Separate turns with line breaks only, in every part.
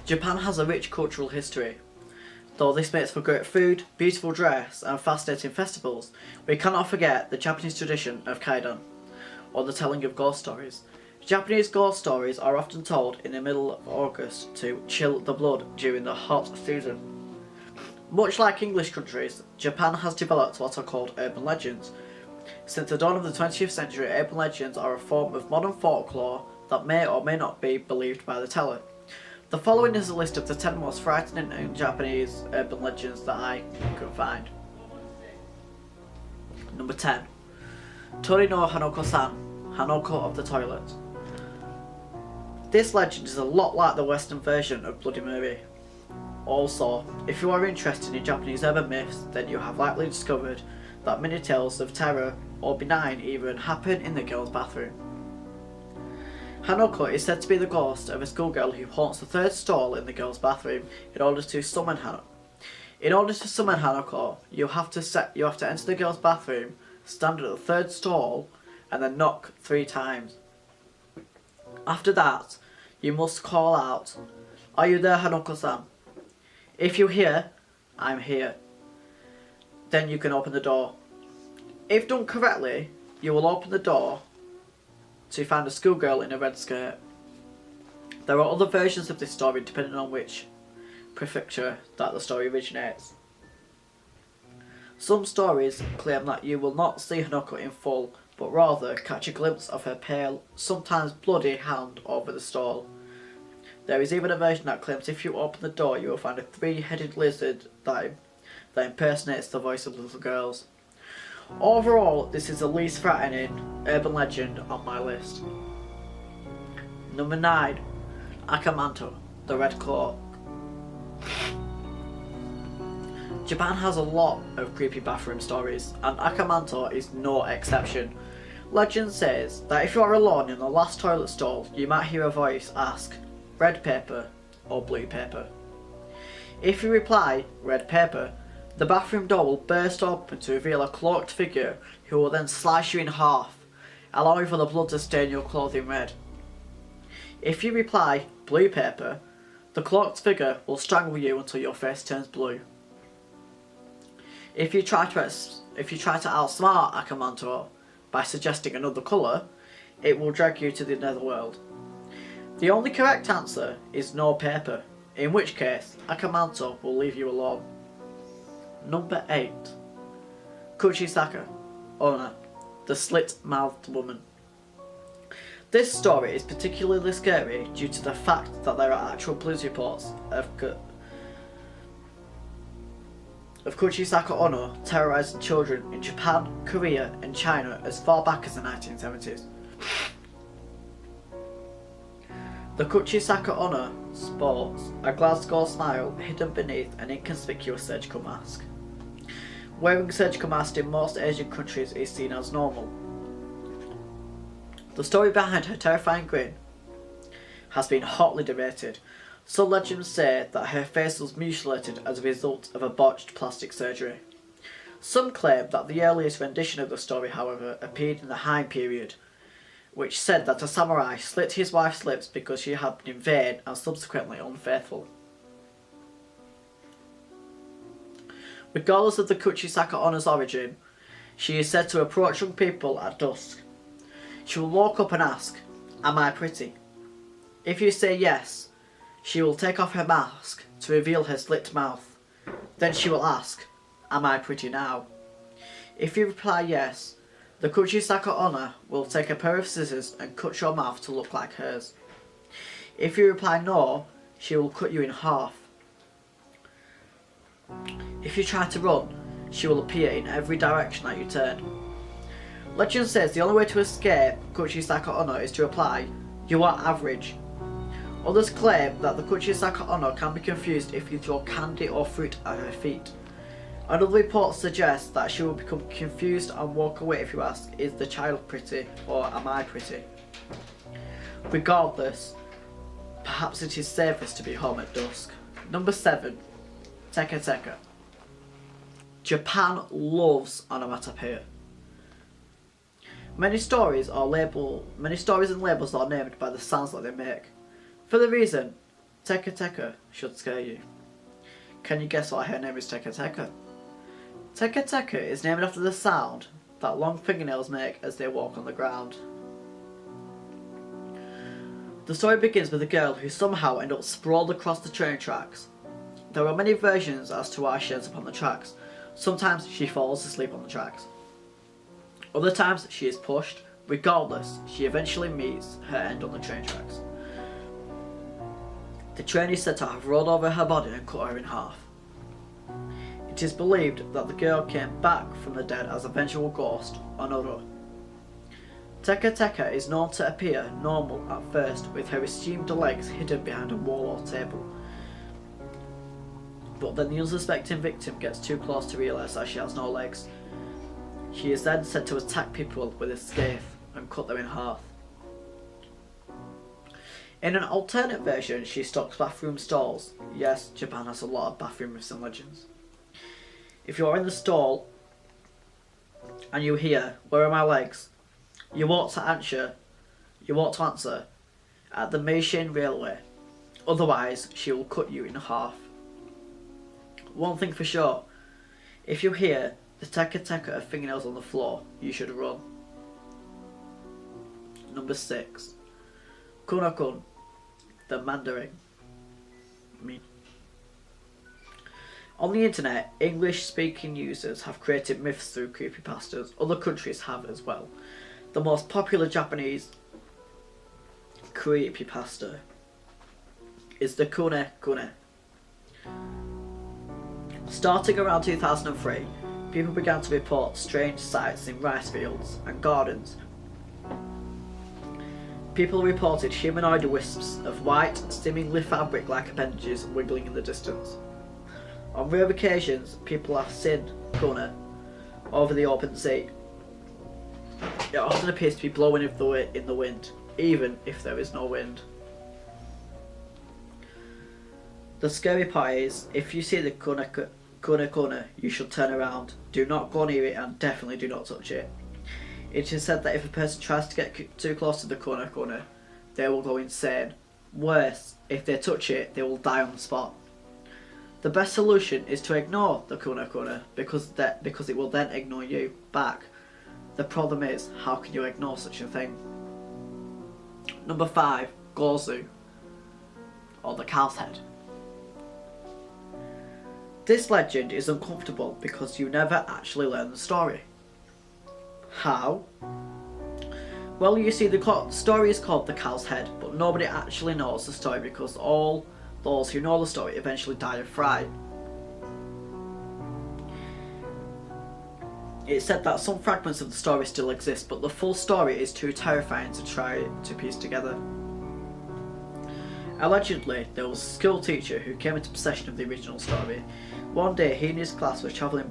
Japan has a rich cultural history. Though this makes for great food, beautiful dress and fascinating festivals, we cannot forget the Japanese tradition of kaidan, or the telling of ghost stories. Japanese ghost stories are often told in the middle of August to chill the blood during the hot season. Much like English countries, Japan has developed what are called urban legends. Since the dawn of the 20th century, urban legends are a form of modern folklore that may or may not be believed by the teller. The following is a list of the 10 most frightening Japanese urban legends that I could find. Number 10. Tori no Hanoko-san, Hanoko of the toilet. This legend is a lot like the Western version of Bloody Mary. Also, if you are interested in Japanese urban myths, then you have likely discovered that many tales of terror or benign even happen in the girls' bathroom. Hanoko is said to be the ghost of a schoolgirl who haunts the third stall in the girls' bathroom in order to summon Hanoko. In order to summon Hanoko, you have to enter the girls' bathroom, stand at the third stall, and then knock 3 times. After that, you must call out, "Are you there, Hanoko-san?" If you hear, "I'm here," then you can open the door. If done correctly, you will open the door to find a schoolgirl in a red skirt. There are other versions of this story depending on which prefecture that the story originates. Some stories claim that you will not see Hanoko in full, but rather catch a glimpse of her pale, sometimes bloody hand over the stall. There is even a version that claims if you open the door you will find a 3-headed lizard that impersonates the voice of little girls. Overall, this is the least frightening urban legend on my list. Number 9. Akamanto, the red cloak. Japan has a lot of creepy bathroom stories, and Akamanto is no exception. Legend says that if you are alone in the last toilet stall, you might hear a voice ask, "Red paper or blue paper?" If you reply, "Red paper," the bathroom door will burst open to reveal a cloaked figure who will then slice you in half, allowing for the blood to stain your clothing red. If you reply, "Blue paper," the cloaked figure will strangle you until your face turns blue. If you try to outsmart Akamanto by suggesting another colour, it will drag you to the netherworld. The only correct answer is no paper, in which case Akamanto will leave you alone. Number 8. Kuchisaka Onna, the slit-mouthed woman. This story is particularly scary due to the fact that there are actual police reports of Kuchisaka Onna terrorising children in Japan, Korea and China as far back as the 1970s. The Kuchisaka Onna sports a Glasgow smile hidden beneath an inconspicuous surgical mask. Wearing a surgical mask in most Asian countries is seen as normal. The story behind her terrifying grin has been hotly debated. Some legends say that her face was mutilated as a result of a botched plastic surgery. Some claim that the earliest rendition of the story, however, appeared in the Han period, which said that a samurai slit his wife's lips because she had been vain and subsequently unfaithful. Regardless of the Kuchisaka Onna's origin, she is said to approach young people at dusk. She will walk up and ask, "Am I pretty?" If you say yes, she will take off her mask to reveal her slit mouth. Then she will ask, "Am I pretty now?" If you reply yes, the Kuchisaka Onna will take a pair of scissors and cut your mouth to look like hers. If you reply no, she will cut you in half. If you try to run, she will appear in every direction that you turn. Legend says the only way to escape Kuchisaka Onna is to reply, "You are average." Others claim that the Kuchisaka Onna can be confused if you throw candy or fruit at her feet. Another report suggests that she will become confused and walk away if you ask, "Is the child pretty?" or "Am I pretty?" Regardless, perhaps it is safest to be home at dusk. Number 7. Teka Teka. Japan loves onomatopoeia. Many stories and labels are named by the sounds that they make. For the reason, Teka Teka should scare you. Can you guess why her name is Teka Teka? Teka Teka is named after the sound that long fingernails make as they walk on the ground. The story begins with a girl who somehow ends up sprawled across the train tracks. There are many versions as to why she ends up on the tracks. Sometimes she falls asleep on the tracks. Other times she is pushed. Regardless, she eventually meets her end on the train tracks. The train is said to have rolled over her body and cut her in half. It is believed that the girl came back from the dead as a vengeful ghost on Oro. Teka Teka is known to appear normal at first, with her assumed legs hidden behind a wall or table. But then the unsuspecting victim gets too close to realise that she has no legs. She is then said to attack people with a scathe and cut them in half. In an alternate version, she stocks bathroom stalls. Yes, Japan has a lot of bathroom myths and legends. If you're in the stall and you hear, "Where are my legs?" you want to answer at the Meishin Railway. Otherwise, she will cut you in half. One thing for sure, if you hear the Teka Teka of fingernails on the floor, you should run. Number 6. Kunakun, the Mandarin. On the internet, English-speaking users have created myths through creepypastas. Other countries have as well. The most popular Japanese creepypasta is the Kune Kune. Starting around 2003, people began to report strange sights in rice fields and gardens. People reported humanoid wisps of white, seemingly fabric-like appendages wiggling in the distance. On rare occasions, people have seen Kune over the open sea. It often appears to be blowing in the wind, even if there is no wind. The scary part is, if you see the Kune, you should turn around. Do not go near it and definitely do not touch it. It is said that if a person tries to get too close to the Kune, they will go insane. Worse, if they touch it, they will die on the spot. The best solution is to ignore the Kune because it will then ignore you back. The problem is, how can you ignore such a thing? Number 5, Gozu, or the cow's head. This legend is uncomfortable because you never actually learn the story. How? Well, you see, the story is called The Cow's Head, but nobody actually knows the story because all those who know the story eventually die of fright. It's said that some fragments of the story still exist, but the full story is too terrifying to try to piece together. Allegedly, there was a school teacher who came into possession of the original story. One day, he and his class were travelling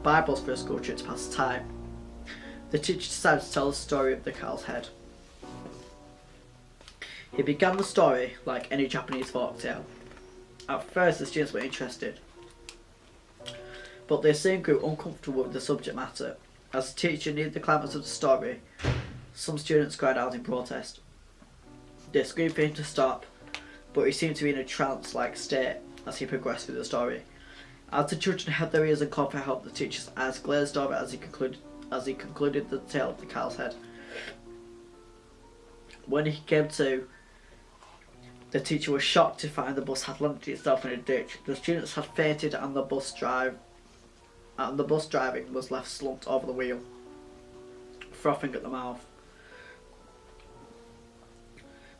by bus for a school trip to pass the time. The teacher decided to tell the story of the cow's head. He began the story like any Japanese folktale. At first, the students were interested, but they soon grew uncomfortable with the subject matter. As the teacher neared the climax of the story, some students cried out in protest. They screamed for him to stop, but he seemed to be in a trance-like state as he progressed through the story. As the children held their ears and could not help, the teacher's eyes glazed over as he concluded the tale of the cow's head. When he came to, the teacher was shocked to find the bus had landed itself in a ditch. The students had fainted and the bus driving was left slumped over the wheel, frothing at the mouth.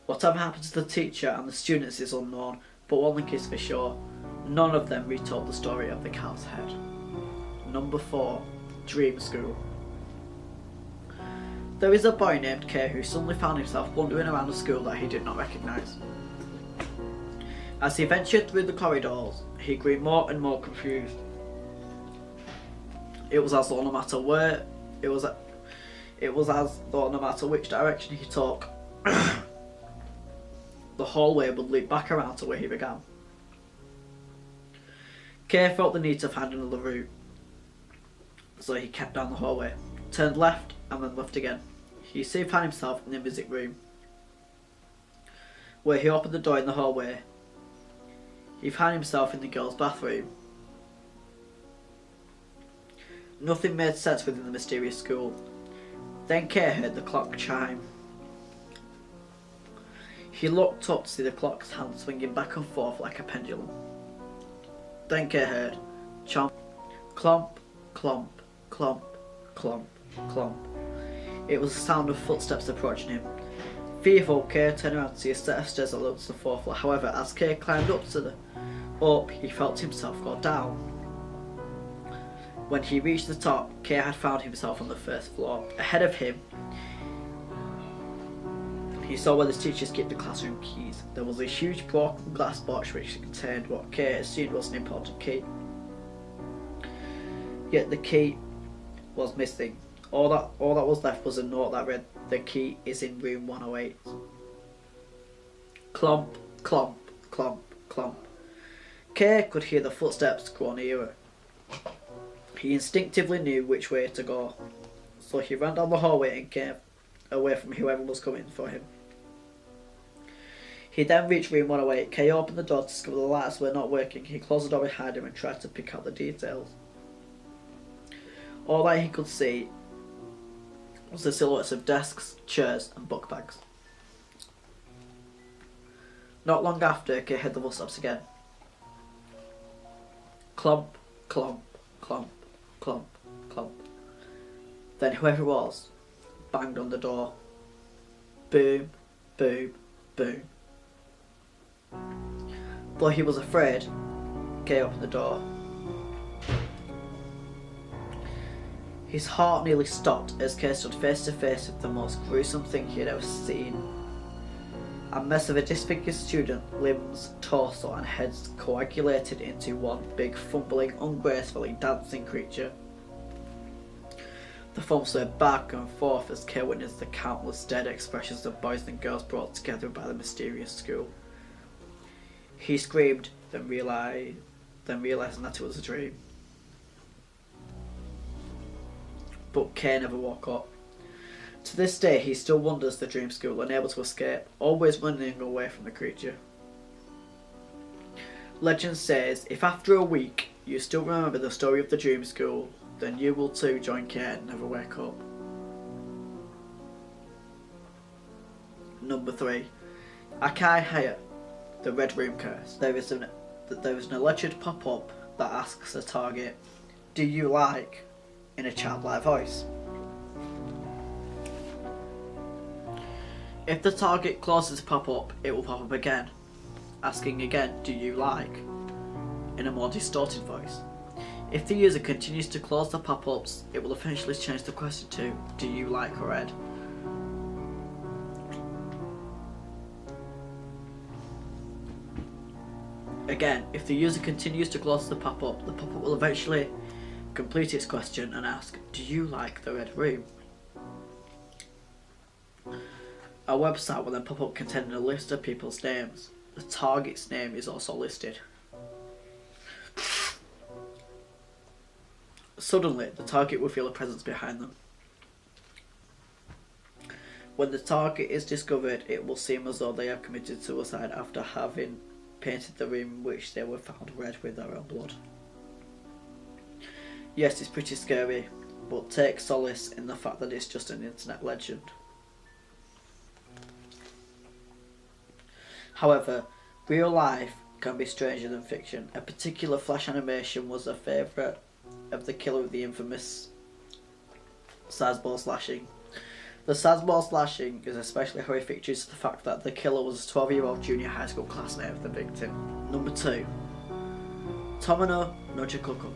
Whatever happened to the teacher and the students is unknown, but one thing is for sure, none of them retold the story of the cow's head. Number 4, Dream School. There is a boy named Kay who suddenly found himself wandering around a school that he did not recognise. As he ventured through the corridors, he grew more and more confused. It was as though no matter which direction he took, the hallway would lead back around to where he began. Kay felt the need to find another route, so he kept down the hallway, turned left and then left again. He soon found himself in the music room, where he opened the door in the hallway He found himself in the girls' bathroom. Nothing made sense within the mysterious school. Then Kay heard the clock chime. He looked up to see the clock's hand swinging back and forth like a pendulum. Then Kay heard chomp, clomp, clomp, clomp, clomp, clomp. It was the sound of footsteps approaching him. Fearful, Kay turned around to see a set of stairs that led to the fourth floor. However, as Kay climbed up, he felt himself go down. When he reached the top, Kay had found himself on the first floor. Ahead of him, he saw where his teachers kept the classroom keys. There was a huge broken glass box which contained what Kay assumed was an important key. Yet the key was missing. All that was left was a note that read, "The key is in room 108. Clomp, clomp, clomp, clomp. Kay could hear the footsteps grow nearer. He instinctively knew which way to go, so he ran down the hallway and came away from whoever was coming for him. He then reached room 108. Kay opened the door to discover the lights were not working. He closed the door behind him and tried to pick out the details. All that he could see was the silhouettes of desks, chairs and book bags. Not long after, Kay heard the footsteps again. Clomp, clomp, clomp, clomp, clomp. Then whoever it was banged on the door. Boom, boom, boom. Though he was afraid, Kay opened the door. His heart nearly stopped as Kay stood face to face with the most gruesome thing he had ever seen. A mess of a disfigured student, limbs, torso and heads coagulated into one big, fumbling, ungracefully dancing creature. The film swayed back and forth as Kay witnessed the countless dead expressions of boys and girls brought together by the mysterious school. He screamed, then realising that it was a dream. But Kay never woke up. To this day, he still wanders the dream school, unable to escape, always running away from the creature. Legend says, if after a week you still remember the story of the dream school, then you will too join Kay and never wake up. Number 3. Akai Haya, the Red Room Curse. There is an alleged pop-up that asks the target, "Do you like?" in a childlike voice. If the target closes the pop-up, it will pop up again, asking again, "Do you like?" in a more distorted voice. If the user continues to close the pop-ups, it will eventually change the question to, "Do you like red?" Again, if the user continues to close the pop-up will eventually complete its question and ask, "Do you like the red room?" A website will then pop up containing a list of people's names. The target's name is also listed. Suddenly, the target will feel a presence behind them. When the target is discovered, it will seem as though they have committed suicide after having painted the room in which they were found red with their own blood. Yes, it's pretty scary, but take solace in the fact that it's just an internet legend. However, real life can be stranger than fiction. A particular flash animation was a favourite of the killer of the infamous sizeball slashing. The sizeball slashing is especially horrific due to the fact that the killer was a 12-year-old junior high school classmate of the victim. Number 2. Tomino no Chikoku,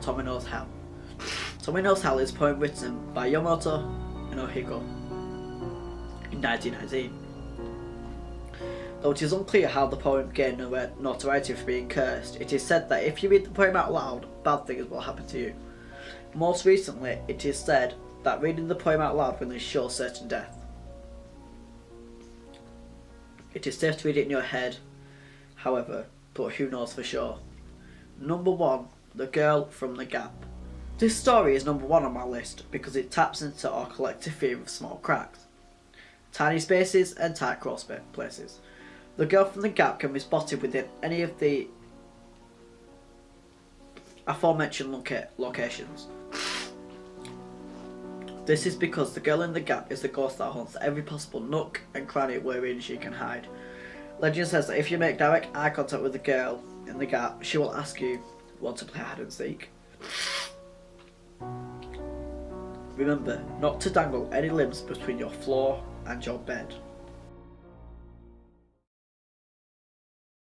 Tommy Knows Hell. Tommy Knows Hell is a poem written by Yamamoto Inohiko in 1919. Though it is unclear how the poem gained notoriety for being cursed, it is said that if you read the poem out loud, bad things will happen to you. Most recently, it is said that reading the poem out loud will ensure certain death. It is safe to read it in your head, however, but who knows for sure. Number 1. The Girl from the Gap. This story is number 1 on my list because it taps into our collective fear of small cracks, tiny spaces and tight crawl places. The Girl from the Gap can be spotted within any of the aforementioned locations. This is because the girl in the gap is the ghost that haunts every possible nook and cranny wherein she can hide. Legend says that if you make direct eye contact with the girl in the gap, she will ask you, want to play hide and seek? Remember not to dangle any limbs between your floor and your bed.